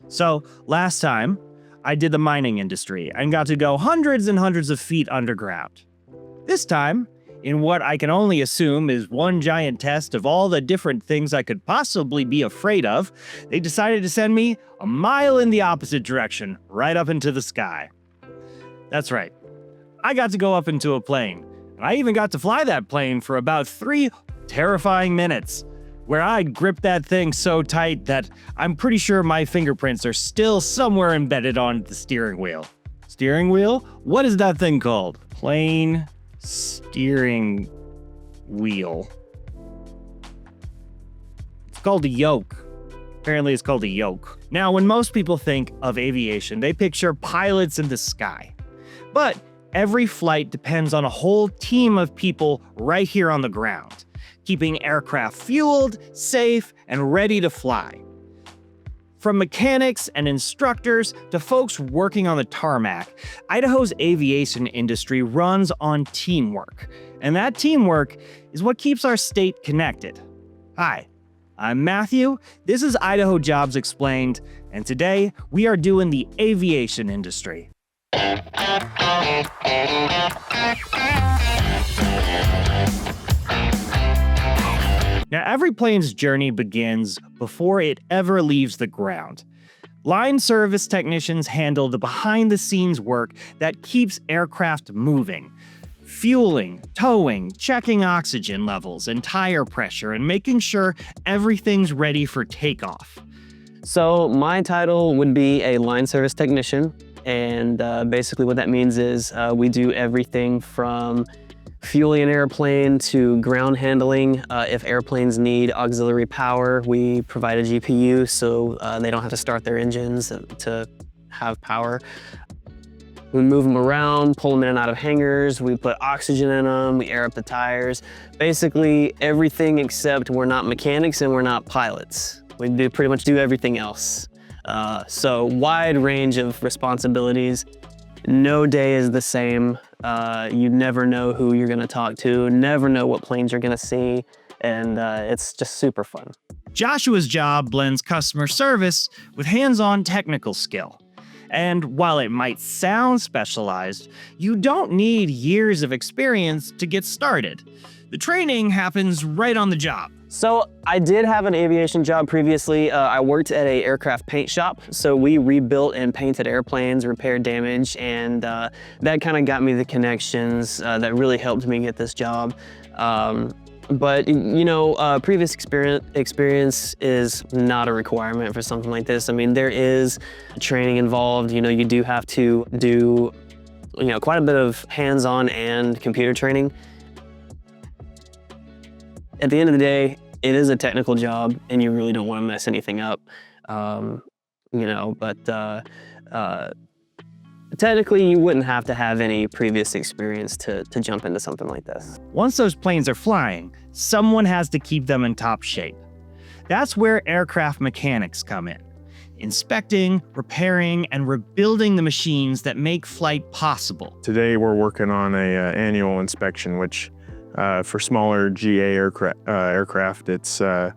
So, last time, I did the mining industry and got to go hundreds and hundreds of feet underground. This time, in what I can only assume is one giant test of all the different things I could possibly be afraid of, they decided to send me a mile in the opposite direction, right up into the sky. That's right. I got to go up into a plane, and I even got to fly that plane for about 3 terrifying minutes, where I gripped that thing so tight that I'm pretty sure my fingerprints are still somewhere embedded on the steering wheel. Steering wheel? What is that thing called? Plane steering wheel. It's called a yoke. Apparently it's called a yoke. Now, when most people think of aviation, they picture pilots in the sky. But every flight depends on a whole team of people right here on the ground, keeping aircraft fueled, safe, and ready to fly. From mechanics and instructors to folks working on the tarmac, Idaho's aviation industry runs on teamwork. And that teamwork is what keeps our state connected. Hi, I'm Matthew, this is Idaho Jobs Explained, and today we are doing the aviation industry. Now, every plane's journey begins before it ever leaves the ground. Line service technicians handle the behind-the-scenes work that keeps aircraft moving. Fueling, towing, checking oxygen levels and tire pressure, and making sure everything's ready for takeoff. So my title would be a line service technician, and basically what that means is we do everything from fueling an airplane to ground handling. If airplanes need auxiliary power, we provide a GPU so they don't have to start their engines to have power. We move them around, pull them in and out of hangars, we put oxygen in them, we air up the tires. Basically everything except we're not mechanics and we're not pilots. We pretty much do everything else. So wide range of responsibilities. No day is the same. You never know who you're gonna talk to, never know what planes you're gonna see, and it's just super fun. Joshua's job blends customer service with hands-on technical skill. And while it might sound specialized, you don't need years of experience to get started. The training happens right on the job. So I did have an aviation job previously. I worked at an aircraft paint shop. So we rebuilt and painted airplanes, repaired damage, and that kind of got me the connections that really helped me get this job. But you know, previous experience is not a requirement for something like this. I mean, there is training involved. You know, you do have to do, quite a bit of hands-on and computer training. At the end of the day, it is a technical job and you really don't want to mess anything up, technically you wouldn't have to have any previous experience to jump into something like this. Once those planes are flying, someone has to keep them in top shape. That's where aircraft mechanics come in, inspecting, repairing, and rebuilding the machines that make flight possible. Today we're working on an annual inspection, which for smaller GA aircraft, it's kind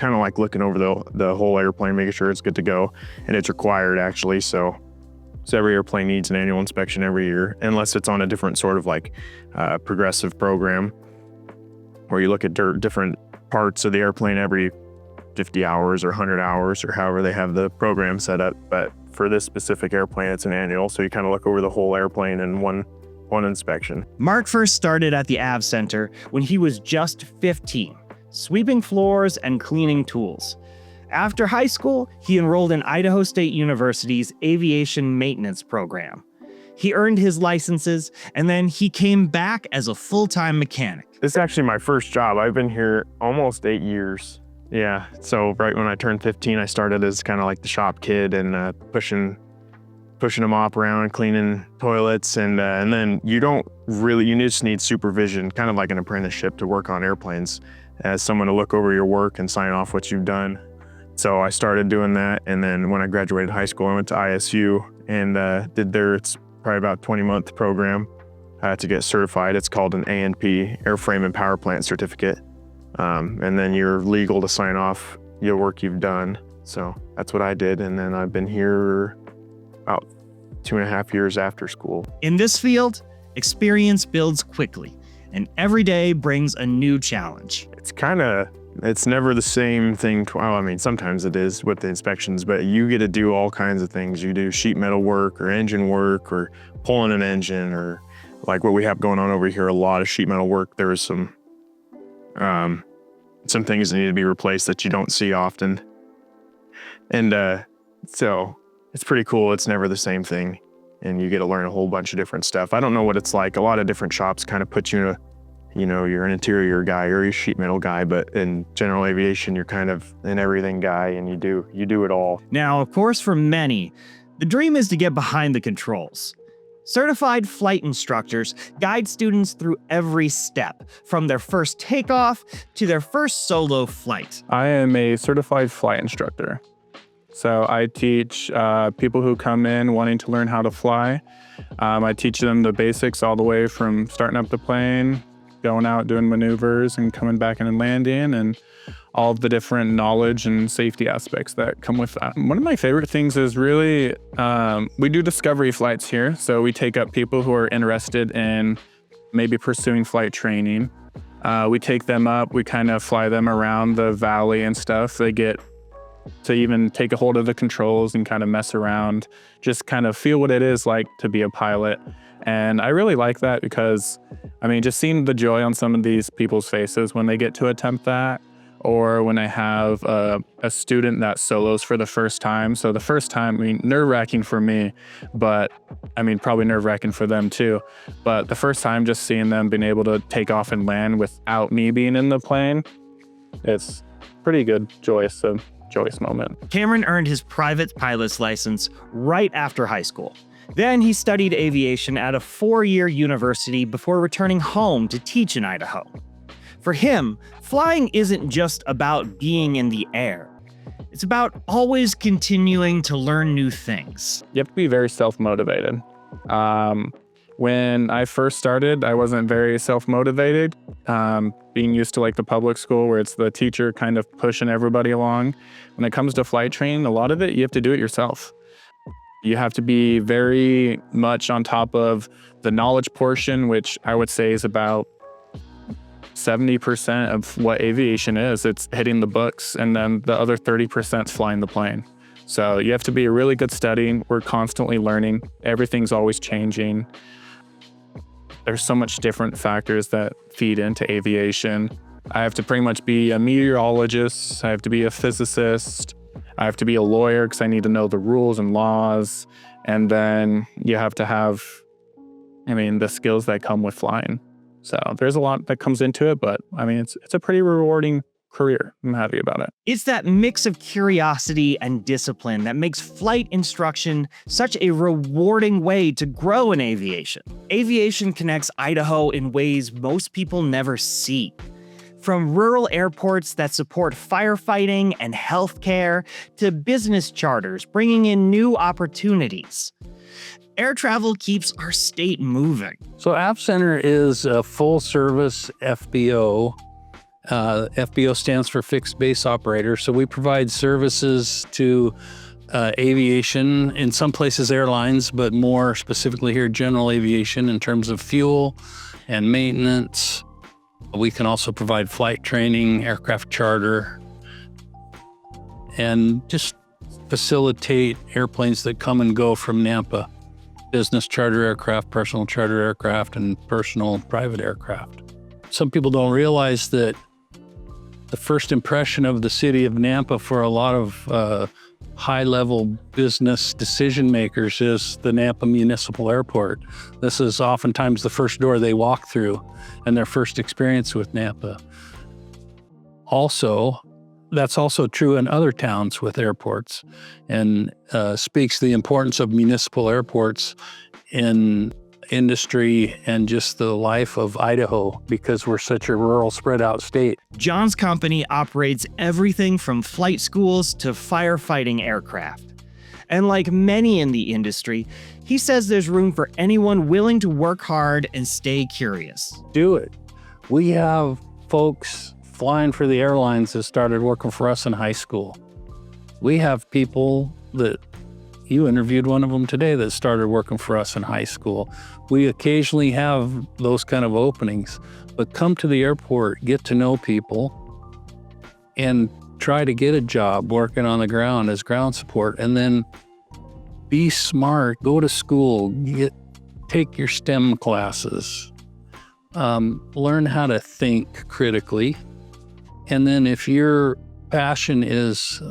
of like looking over the whole airplane, making sure it's good to go, and it's required actually. So every airplane needs an annual inspection every year, unless it's on a different sort of like progressive program, where you look at different parts of the airplane every 50 hours or 100 hours or however they have the program set up. But for this specific airplane, it's an annual, so you kind of look over the whole airplane in one inspection. Mark first started at the Av Center when he was just 15, sweeping floors and cleaning tools. After high school, he enrolled in Idaho State University's aviation maintenance program. He earned his licenses, and then he came back as a full-time mechanic. This is actually my first job. I've been here almost 8 years. Yeah, so right when I turned 15, I started as kind of like the shop kid and pushing a mop around, cleaning toilets, and then you just need supervision, kind of like an apprenticeship to work on airplanes, as someone to look over your work and sign off what you've done. So I started doing that, and then when I graduated high school, I went to ISU and it's probably about 20-month program to get certified. It's called an ANP, Airframe and Power Plant Certificate, and then you're legal to sign off your work you've done. So that's what I did. And then I've been here about 2.5 years after school. In this field, experience builds quickly, and every day brings a new challenge. It's never the same thing. Well, I mean, sometimes it is with the inspections, but you get to do all kinds of things. You do sheet metal work or engine work or pulling an engine, or like what we have going on over here, a lot of sheet metal work. There is some things that need to be replaced that you don't see often. And so it's pretty cool. It's never the same thing. And you get to learn a whole bunch of different stuff. I don't know what it's like. A lot of different shops kind of put you in a, you're an interior guy or a sheet metal guy, but in general aviation, you're kind of an everything guy, and you do it all. Now, of course, for many, the dream is to get behind the controls. Certified flight instructors guide students through every step, from their first takeoff to their first solo flight. I am a certified flight instructor. So I teach people who come in wanting to learn how to fly. I teach them the basics all the way from starting up the plane, going out doing maneuvers and coming back in and landing, and all of the different knowledge and safety aspects that come with that. One of my favorite things is really, we do discovery flights here. So we take up people who are interested in maybe pursuing flight training. We take them up, we kind of fly them around the valley and stuff. They get to even take a hold of the controls and kind of mess around, just kind of feel what it is like to be a pilot. And I really like that because, just seeing the joy on some of these people's faces when they get to attempt that, or when I have a student that solos for the first time. So the first time, nerve-wracking for me, but probably nerve-wracking for them too. But the first time, just seeing them being able to take off and land without me being in the plane, it's pretty good, joyous moment. Cameron earned his private pilot's license right after high school. Then he studied aviation at a 4-year university before returning home to teach in Idaho. For him, flying isn't just about being in the air. It's about always continuing to learn new things. You have to be very self-motivated. When I first started, I wasn't very self-motivated, being used to the public school where it's the teacher kind of pushing everybody along. When it comes to flight training, a lot of it, you have to do it yourself. You have to be very much on top of the knowledge portion, which I would say is about 70% of what aviation is. It's hitting the books, and then the other 30% is flying the plane. So you have to be a really good study. We're constantly learning. Everything's always changing. There's so much different factors that feed into aviation. I have to pretty much be a meteorologist. I have to be a physicist. I have to be a lawyer because I need to know the rules and laws. And then you have to have, the skills that come with flying. So there's a lot that comes into it, but it's a pretty rewarding career. I'm happy about it. It's that mix of curiosity and discipline that makes flight instruction such a rewarding way to grow in aviation. Aviation connects Idaho in ways most people never see. From rural airports that support firefighting and healthcare to business charters bringing in new opportunities. Air travel keeps our state moving. So App Center is a full-service FBO. FBO stands for Fixed Base Operator. So we provide services to aviation, in some places airlines, but more specifically here, general aviation in terms of fuel and maintenance. We can also provide flight training, aircraft charter, and just facilitate airplanes that come and go from Nampa. Business charter aircraft, personal charter aircraft, and personal private aircraft. Some people don't realize that the first impression of the city of Nampa for a lot of high-level business decision makers is the Nampa Municipal Airport. This is oftentimes the first door they walk through and their first experience with Nampa. Also, that's also true in other towns with airports, and speaks to the importance of municipal airports in industry and just the life of Idaho because we're such a rural, spread out state. John's company operates everything from flight schools to firefighting aircraft. And like many in the industry, he says there's room for anyone willing to work hard and stay curious. Do it. We have folks flying for the airlines that started working for us in high school. We have people that you interviewed one of them today that started working for us in high school. We occasionally have those kind of openings, but come to the airport, get to know people, and try to get a job working on the ground as ground support, and then be smart, go to school, take your STEM classes, learn how to think critically. And then if your passion is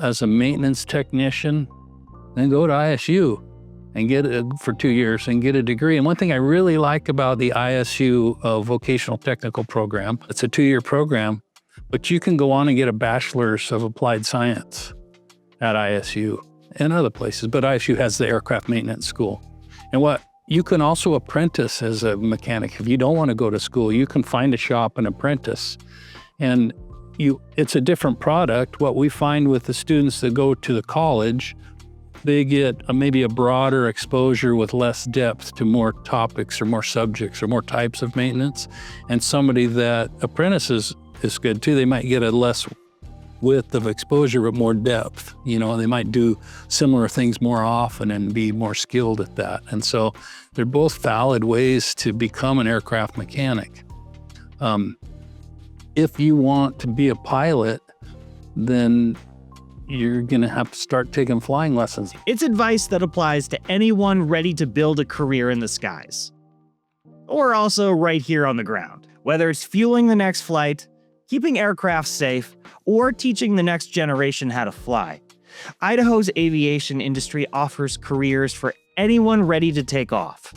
as a maintenance technician, then go to ISU and get it for 2 years and get a degree. And one thing I really like about the ISU vocational technical program, it's a 2-year program, but you can go on and get a bachelor's of applied science at ISU and other places, but ISU has the aircraft maintenance school. And what you can also apprentice as a mechanic. If you don't want to go to school, you can find a shop and apprentice. And it's a different product. What we find with the students that go to the college, they get maybe a broader exposure with less depth to more topics or more subjects or more types of maintenance. And somebody that apprentices is good too. They might get a less width of exposure, but more depth. You know, they might do similar things more often and be more skilled at that. And so they're both valid ways to become an aircraft mechanic. If you want to be a pilot, then you're going to have to start taking flying lessons. It's advice that applies to anyone ready to build a career in the skies. Or also right here on the ground. Whether it's fueling the next flight, keeping aircraft safe, or teaching the next generation how to fly, Idaho's aviation industry offers careers for anyone ready to take off.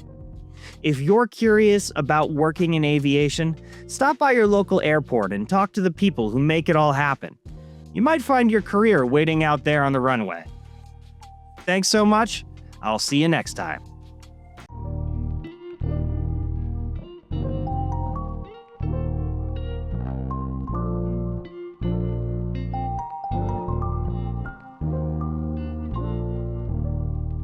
If you're curious about working in aviation, stop by your local airport and talk to the people who make it all happen. You might find your career waiting out there on the runway. Thanks so much. I'll see you next time.